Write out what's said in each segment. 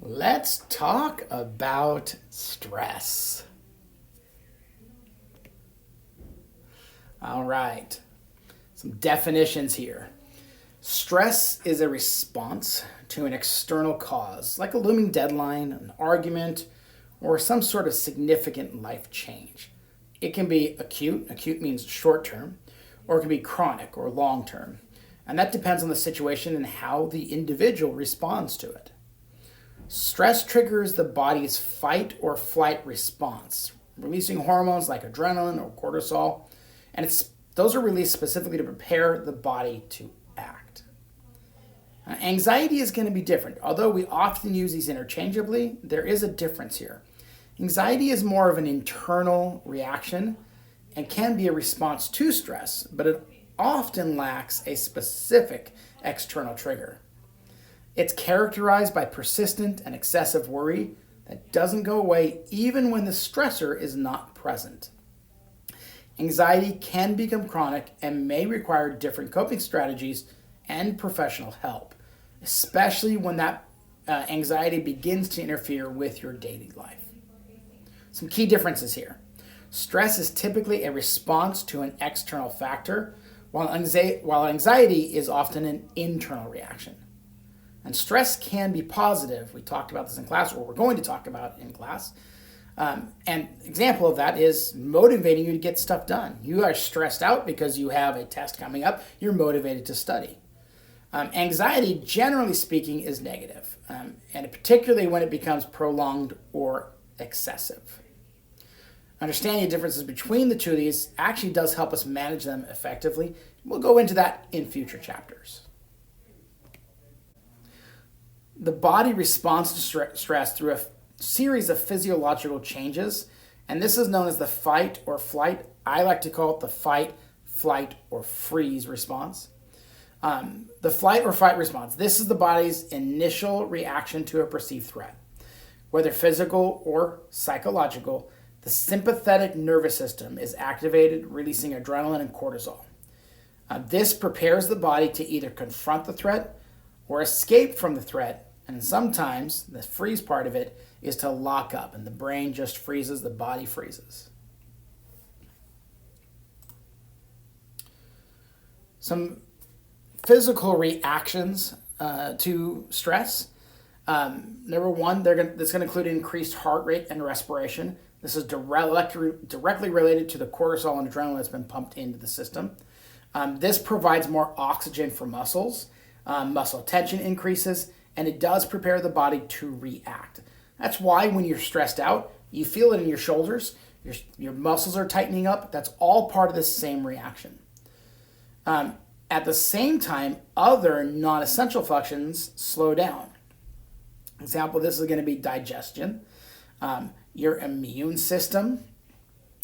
Let's talk about stress. All right, some definitions here. Stress is a response to an external cause, like a looming deadline, an argument, or some sort of significant life change. It can be acute means short term, or it can be chronic or long term. And that depends on the situation and how the individual responds to it. Stress triggers the body's fight or flight response, releasing hormones like adrenaline or cortisol, and those are released specifically to prepare the body to act. Anxiety is going to be different. Although we often use these interchangeably, there is a difference here. Anxiety is more of an internal reaction and can be a response to stress, but it often lacks a specific external trigger. It's characterized by persistent and excessive worry that doesn't go away even when the stressor is not present. Anxiety can become chronic and may require different coping strategies and professional help, especially when that anxiety begins to interfere with your daily life. Some key differences here. Stress is typically a response to an external factor, while anxiety is often an internal reaction. And stress can be positive. We talked about this in class, or we're going to talk about in class. An example of that is motivating you to get stuff done. You are stressed out because you have a test coming up. You're motivated to study. Anxiety, generally speaking, is negative, and particularly when it becomes prolonged or excessive. Understanding the differences between the two of these actually does help us manage them effectively. We'll go into that in future chapters. The body responds to stress through a series of physiological changes, and this is known as the fight or flight. I like to call it the fight, flight, or freeze response. The flight or fight response. This is the body's initial reaction to a perceived threat. Whether physical or psychological, the sympathetic nervous system is activated, releasing adrenaline and cortisol. This prepares the body to either confront the threat or escape from the threat, and sometimes the freeze part of it is to lock up, and the brain just freezes, the body freezes. Some physical reactions to stress. Number one, that's going to include increased heart rate and respiration. This is directly related to the cortisol and adrenaline that's been pumped into the system. This provides more oxygen for muscles. Muscle tension increases, and it does prepare the body to react. That's why when you're stressed out, you feel it in your shoulders, your muscles are tightening up. That's all part of this same reaction. At the same time, other non-essential functions slow down. Example, this is going to be digestion, your immune system,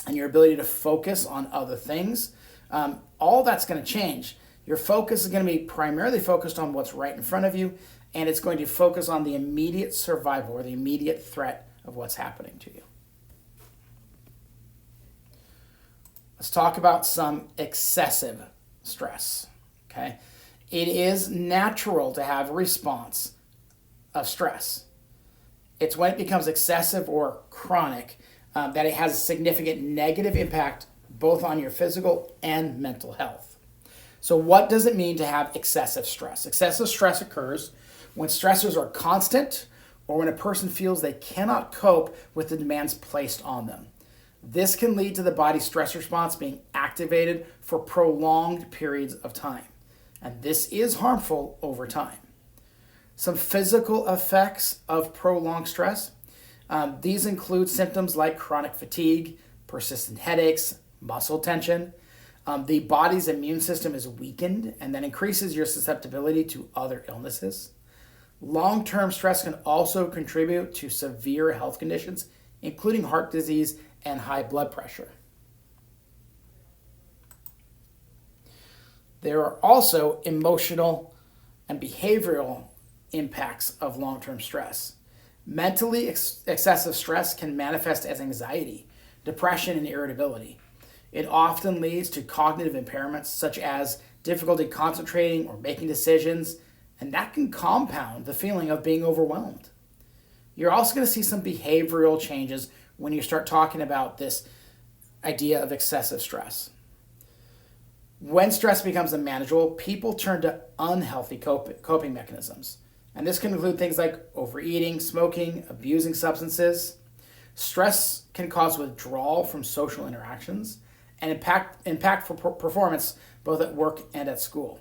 and your ability to focus on other things. All that's going to change. Your focus is going to be primarily focused on what's right in front of you, and it's going to focus on the immediate survival or the immediate threat of what's happening to you. Let's talk about some excessive stress. Okay, it is natural to have a response of stress. It's when it becomes excessive or chronic that it has a significant negative impact both on your physical and mental health. So what does it mean to have excessive stress? Excessive stress occurs when stressors are constant or when a person feels they cannot cope with the demands placed on them. This can lead to the body's stress response being activated for prolonged periods of time. And this is harmful over time. Some physical effects of prolonged stress. These include symptoms like chronic fatigue, persistent headaches, muscle tension. The body's immune system is weakened, and that increases your susceptibility to other illnesses. Long-term stress can also contribute to severe health conditions, including heart disease and high blood pressure. There are also emotional and behavioral impacts of long-term stress. Mentally excessive stress can manifest as anxiety, depression, and irritability. It often leads to cognitive impairments such as difficulty concentrating or making decisions, and that can compound the feeling of being overwhelmed. You're also going to see some behavioral changes when you start talking about this idea of excessive stress. When stress becomes unmanageable, people turn to unhealthy coping mechanisms. And this can include things like overeating, smoking, abusing substances. Stress can cause withdrawal from social interactions and impact performance both at work and at school.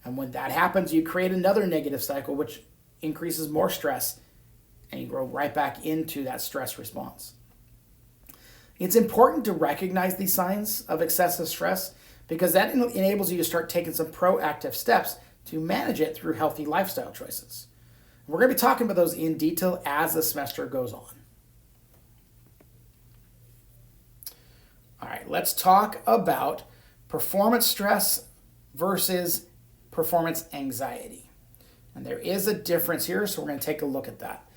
And when that happens, you create another negative cycle, which increases more stress, and you go right back into that stress response. It's important to recognize these signs of excessive stress because that enables you to start taking some proactive steps to manage it through healthy lifestyle choices. We're going to be talking about those in detail as the semester goes on. All right, let's talk about performance stress versus performance anxiety. And there is a difference here, so we're going to take a look at that.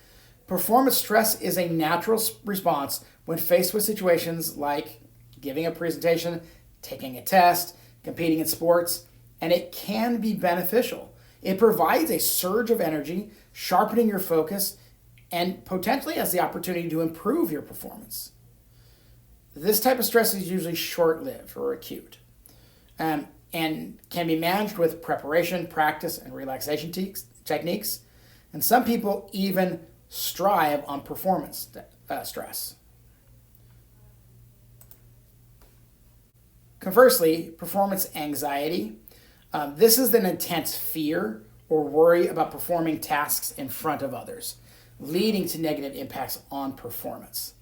Performance stress is a natural response when faced with situations like giving a presentation, taking a test, competing in sports, and it can be beneficial. It provides a surge of energy, sharpening your focus, and potentially has the opportunity to improve your performance. This type of stress is usually short-lived or acute, and can be managed with preparation, practice, and relaxation techniques. And some people even strive on performance stress. Conversely, performance anxiety. This is an intense fear or worry about performing tasks in front of others, leading to negative impacts on performance.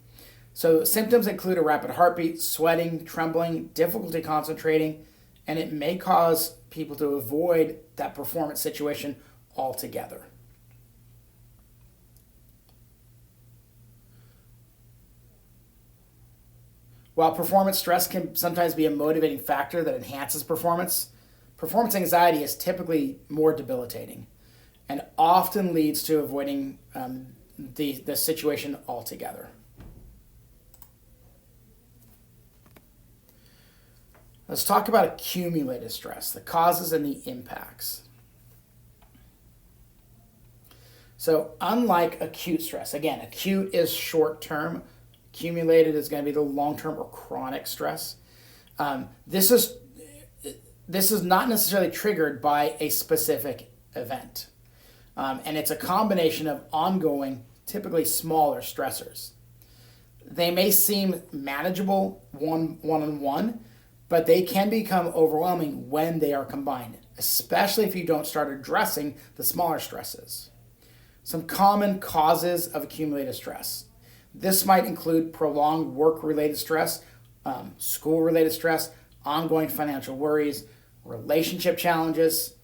So symptoms include a rapid heartbeat, sweating, trembling, difficulty concentrating, and it may cause people to avoid that performance situation altogether. While performance stress can sometimes be a motivating factor that enhances performance, performance anxiety is typically more debilitating and often leads to avoiding the situation altogether. Let's talk about accumulated stress, the causes and the impacts. So unlike acute stress, again, acute is short-term, accumulated is going to be the long-term or chronic stress. This is not necessarily triggered by a specific event. And it's a combination of ongoing, typically smaller stressors. They may seem manageable one-on-one, but they can become overwhelming when they are combined, especially if you don't start addressing the smaller stresses. Some common causes of accumulated stress. This might include prolonged work-related stress, school-related stress, ongoing financial worries, relationship challenges,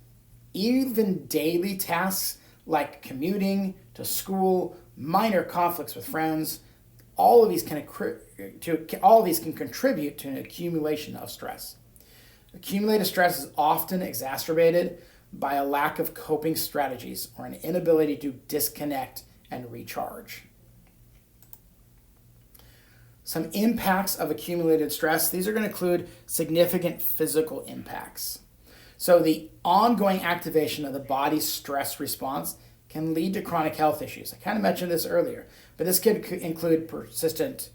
even daily tasks like commuting to school, minor conflicts with friends. All of these can contribute to an accumulation of stress. Accumulated stress is often exacerbated by a lack of coping strategies or an inability to disconnect and recharge. Some impacts of accumulated stress, these are going to include significant physical impacts. So the ongoing activation of the body's stress response can lead to chronic health issues. I kind of mentioned this earlier, but this could include persistent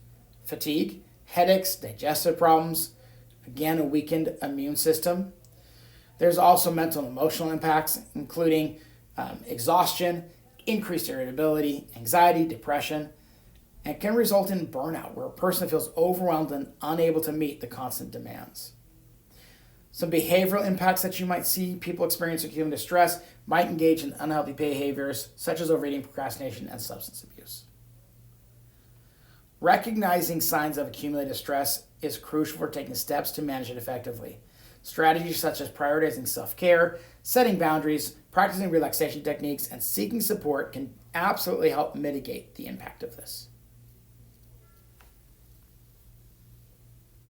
fatigue, headaches, digestive problems, again, a weakened immune system. There's also mental and emotional impacts, including exhaustion, increased irritability, anxiety, depression, and can result in burnout, where a person feels overwhelmed and unable to meet the constant demands. Some behavioral impacts that you might see people experience accumulated stress might engage in unhealthy behaviors such as overeating, procrastination, and substance abuse. Recognizing signs of accumulated stress is crucial for taking steps to manage it effectively. Strategies such as prioritizing self-care, setting boundaries, practicing relaxation techniques, and seeking support can absolutely help mitigate the impact of this.